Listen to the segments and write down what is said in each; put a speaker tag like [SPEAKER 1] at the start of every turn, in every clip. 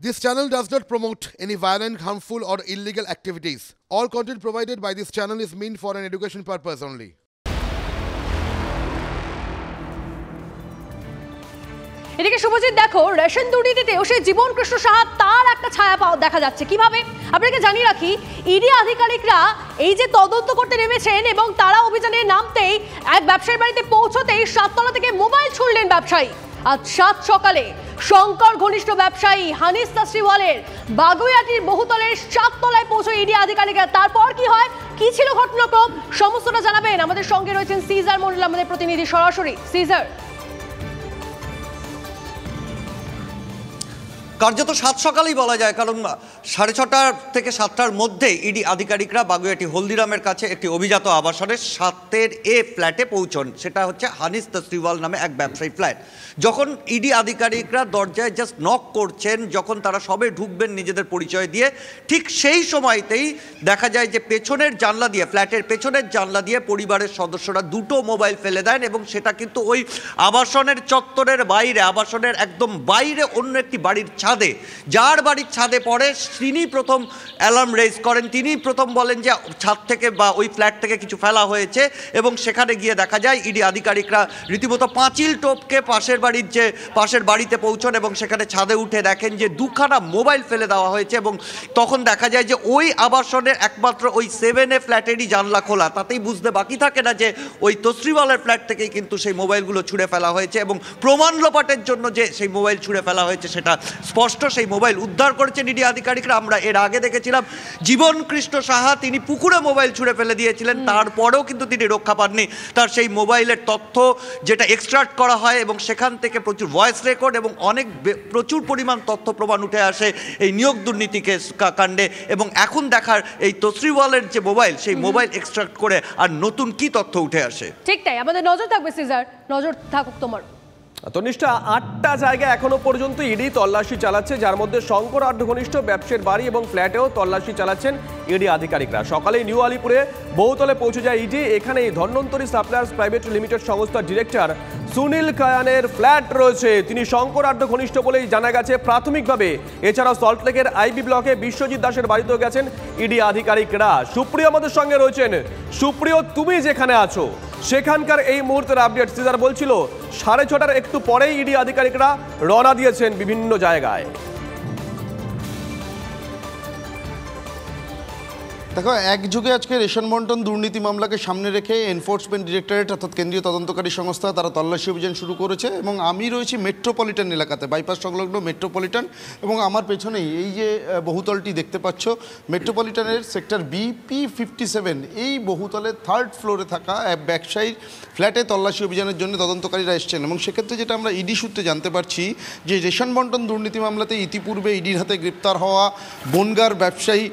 [SPEAKER 1] This channel does not promote any violent, harmful, or illegal activities. All content provided by this channel is meant for an education purpose only.
[SPEAKER 2] এদিকে শুভজিৎ দেখো ration দুর্নীতিতেও সেই জীবন কৃষ্ণ সাহা তার একটা ছায়া পাওয়া দেখা যাচ্ছে কিভাবে আপনাকে জানিয়ে রাখি ইডি আধিকারিকরা এই যে তদন্ত করতে নেমেছেন এবং তারা অভিযানে নামতেই এক ব্যবসায়ীর বাড়িতে পৌঁছতেই সাততলা থেকে মোবাইল ছুড়লেন ব্যবসায়ী আজ সাত সকালে শঙ্কর ঘনিষ্ঠ ব্যবসায়ী হানিস তাসরিওয়ালের বাগুইয়াটির বহুতলের সাততলায় পৌঁছে ইডি আধিকারিকরা তারপর কি হয় কি ছিল ঘটনাক্রম সমস্তটা জানাবেন আমাদের সঙ্গে রয়েছেন সিজার মন্ডল আমাদের প্রতিনিধি সরাসরি সিজার
[SPEAKER 3] কার্যত সাত সকালেই বলা যায় কারণ 6:30 থেকে 7টার মধ্যে ইডি আধিকারিকরা বাগুইয়াটি হলদিরামের কাছে একটি অভিজাত আবাসনের 7 এ ফ্ল্যাটে পৌঁছন সেটা হচ্ছে হানিস তাসরিওয়াল নামে এক ব্যবসায়ী ফ্ল্যাট যখন ইডি আধিকারিকরা দরজায় জাস্ট নক করছেন যখন তারা সবে ঢুকবেন নিজেদের পরিচয় দিয়ে ঠিক সেই সময়তেই দেখা যায় যে পেছনের জানলা দিয়ে ফ্ল্যাটের পেছনের জানলা দিয়ে পরিবারের সদস্যরা দুটো মোবাইল ফেলে দেন এবং সেটা কিন্তু ওই আবাসনের চত্বরের বাইরে আবাসনের একদম বাইরে অন্য একটি বাড়ির ছাদে যার বাড়ির ছাদে পড়ে তিনি প্রথম অ্যালার্ম রেজ করেন তিনি প্রথম বলেন যে ছাদ থেকে বা ওই ফ্ল্যাট থেকে কিছু ফেলা হয়েছে এবং সেখানে গিয়ে দেখা যায় ইডি আধিকারিকরা রীতিমতো পাঁচিল টপকে পাশের বাড়িতে পৌঁছন এবং সেখানে ছাদে উঠে দেখেন যে দুখানা মোবাইল ফেলে দেওয়া হয়েছে এবং তখন দেখা যায় যে ওই আবাসনের একমাত্র ওই 7 এ ফ্ল্যাটেরই জানলা খোলা তাতেই বুঝতে বাকি থাকে না যে ওই তসরিওয়ালের ফ্ল্যাট থেকেই কিন্তু সেই মোবাইলগুলো ছুঁড়ে ফেলা হয়েছে এবং প্রমাণ লোপাটের জন্য যে সেই মোবাইল ছুঁড়ে ফেলা হয়েছে সেটা স্পষ্ট সেই মোবাইল উদ্ধার করেছেন ইডি আধিকারিকরা আমরা এর আগে দেখেছিলাম জীবন কৃষ্ণ সাহা তিনি পুকুরে মোবাইল ছুঁড়ে ফেলে দিয়েছিলেন তারপরেও কিন্তু তিনি রক্ষা পাননি তার সেই মোবাইলের তথ্য যেটা এক্সট্রাক্ট করা হয় এবং সেখান থেকে প্রচুর ভয়েস রেকর্ড এবং প্রচুর পরিমাণ তথ্য প্রমাণ উঠে আসে এই নিয়োগ দুর্নীতি কাণ্ডে এবং এখন দেখার এই তসরিওয়ালের যে মোবাইল সেই মোবাইল এক্সট্রাক্ট করে আর নতুন কি তথ্য উঠে আসে
[SPEAKER 2] ঠিক তাই আমাদের নজর থাকবে সিজার নজর থাকুক তোমার
[SPEAKER 4] তনিষ্ঠা 8টা জায়গায় এখনো পর্যন্ত ইডি তল্লাশি চালাচ্ছে যার মধ্যে শঙ্কর ঘনিষ্ঠ ব্যবসায়ীর বাড়ি এবং ফ্ল্যাটেও তল্লাশি চালাচ্ছেন ইডি আধিকারিকরা সকালে নিউ আলিপুরে বহুতলে পৌঁছে যায় ইডি এখানে ধন্বন্তরী সাপ্লায়ার্স প্রাইভেট লিমিটেড সংস্থার ডিরেক্টর সুনীল কায়ানের ফ্ল্যাট রয়েছে তিনি শঙ্কর ঘনিষ্ঠ বলেই জানা গেছে প্রাথমিকভাবে এছাড়াও সল্টলেকের আইবি ব্লকে বিশ্বজিৎ দাসের বাড়িতেও গেছেন ইডি আধিকারিকরা সুপ্রিয় আমাদের সঙ্গে রয়েছেন সুপ্রিয় তুমি যেখানে আছো সেখানকার এই মুহূর্তের আপডেট সিজার বলছিল 6:30টার একটু পরেই ইডি আধিকারিকরা রওনা দিয়েছেন বিভিন্ন জায়গায়
[SPEAKER 5] দেখো একযুগে আজকে রেশন বন্টন দুর্নীতি মামলাকে সামনে রেখে এনফোর্সমেন্ট ডিরেক্টরেট অর্থাৎ কেন্দ্রীয় তদন্তকারী সংস্থা তারা তল্লাশি অভিযান শুরু করেছে এবং আমি রয়েছি মেট্রোপলিটন এলাকাতে বাইপাস সংলগ্ন মেট্রোপলিটন এবং আমার পেছনেই এই যে বহুতলটি দেখতে পাচ্ছ মেট্রোপলিটনের সেক্টর BP57 এই বহুতলের 3rd ফ্লোরে থাকা এক ব্যবসায়ীর ফ্ল্যাটে তল্লাশি অভিযানের জন্য তদন্তকারীরা এসছেন এবং সেক্ষেত্রে যেটা আমরা ইডি সূত্রে জানতে পারছি যে রেশন বন্টন দুর্নীতি মামলাতে ইতিপূর্বে ইডির হাতে গ্রেপ্তার হওয়া বনগাঁর ব্যবসায়ী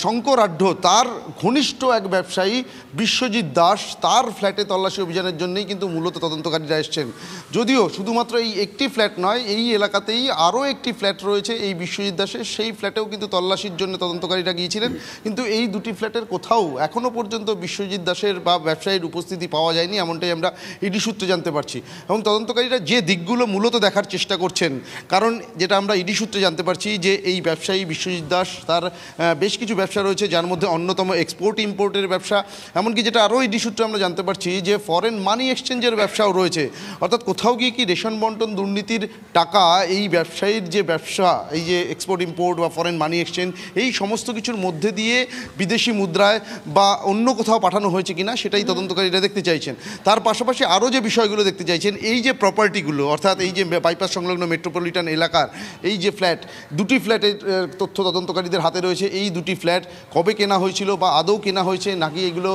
[SPEAKER 5] শঙ্কর তার ঘনিষ্ঠ এক ব্যবসায়ী বিশ্বজিৎ দাস তার ফ্ল্যাটে তল্লাশি অভিযানের জন্যই কিন্তু মূলত তদন্তকারীরা এসছেন যদিও শুধুমাত্র এই একটি ফ্ল্যাট নয় এই এলাকাতেই আরও একটি ফ্ল্যাট রয়েছে এই বিশ্বজিৎ দাসের সেই ফ্ল্যাটেও কিন্তু তল্লাশির জন্য তদন্তকারীরা গিয়েছিলেন কিন্তু এই দুটি ফ্ল্যাটের কোথাও এখনও পর্যন্ত বিশ্বজিৎ দাসের বা ব্যবসায়ীর উপস্থিতি পাওয়া যায়নি এমনটাই আমরা ইডি সূত্রে জানতে পারছি এবং তদন্তকারীরা যে দিকগুলো মূলত দেখার চেষ্টা করছেন কারণ যেটা আমরা ইডি সূত্রে জানতে পারছি যে এই ব্যবসায়ী বিশ্বজিৎ দাস তার বেশ কিছু ব্যবসা রয়েছে যার মধ্যে অন্যতম এক্সপোর্ট ইম্পোর্টের ব্যবসা এমনকি যেটা আরও ইডি সূত্রে আমরা জানতে পারছি যে ফরেন মানি এক্সচেঞ্জের ব্যবসাও রয়েছে অর্থাৎ কোথাও গিয়ে কি রেশন বন্টন দুর্নীতির টাকা এই ব্যবসায়ীর যে ব্যবসা এই যে এক্সপোর্ট ইম্পোর্ট বা ফরেন মানি এক্সচেঞ্জ এই সমস্ত কিছুর মধ্যে দিয়ে বিদেশি মুদ্রায় বা অন্য কোথাও পাঠানো হয়েছে কিনা সেটাই তদন্তকারীরা দেখতে চাইছেন তার পাশাপাশি আরও যে বিষয়গুলো দেখতে চাইছেন এই যে প্রপার্টিগুলো অর্থাৎ এই যে বাইপাস সংলগ্ন মেট্রোপলিটন এলাকার এই যে ফ্ল্যাট দুটি ফ্ল্যাটের তথ্য তদন্তকারীদের হাতে রয়েছে এই দুটি ফ্ল্যাট কবে কেনা হয়েছিল বা আদৌ কেনা হয়েছে নাকি এগুলো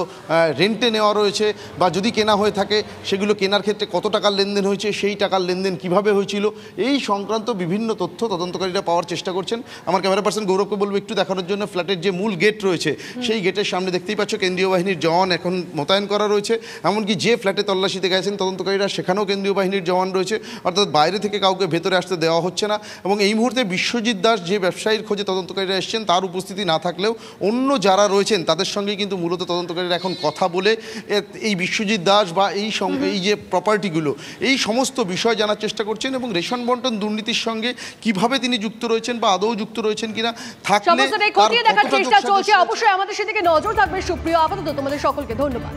[SPEAKER 5] রেন্টে নেওয়া রয়েছে বা যদি কেনা হয়ে থাকে সেগুলো কেনার ক্ষেত্রে কত টাকার লেনদেন হয়েছে সেই টাকার লেনদেন কিভাবে হয়েছিল এই সংক্রান্ত বিভিন্ন তথ্য তদন্তকারীরা পাওয়ার চেষ্টা করছেন আমার ক্যামেরা পার্সন গৌরবকে বলবো একটু দেখানোর জন্য ফ্ল্যাটের যে মূল গেট রয়েছে সেই গেটের সামনে দেখতেই পাচ্ছ কেন্দ্রীয় বাহিনীর জওয়ান এখন মোতায়েন করা রয়েছে এমনকি যে ফ্ল্যাটে তল্লাশিতে গেছেন তদন্তকারীরা সেখানেও কেন্দ্রীয় বাহিনীর জওয়ান রয়েছে অর্থাৎ বাইরে থেকে কাউকে ভেতরে আসতে দেওয়া হচ্ছে না এবং এই মুহূর্তে বিশ্বজিৎ দাস যে ব্যবসায়ীর খোঁজে তদন্তকারীরা এসছেন তার উপস্থিতি উপস্থিতি না থাকলেও অন্য যারা রয়েছেন তাদের সঙ্গে কিন্তু মূলত তদন্তকারীরা এখন কথা বলে এই বিশ্বজিৎ দাস বা এই যে প্রপার্টিগুলো এই সমস্ত বিষয় জানার চেষ্টা করছেন এবং রেশন বন্টন দুর্নীতির সঙ্গে কিভাবে তিনি যুক্ত রয়েছেন বা আদৌ যুক্ত রয়েছেন কিনা থাকলে
[SPEAKER 2] অবশ্যই আমাদের সেদিকে নজর থাকবে। সুপ্রিয়, আপাতত তোমাদের সকলকে ধন্যবাদ।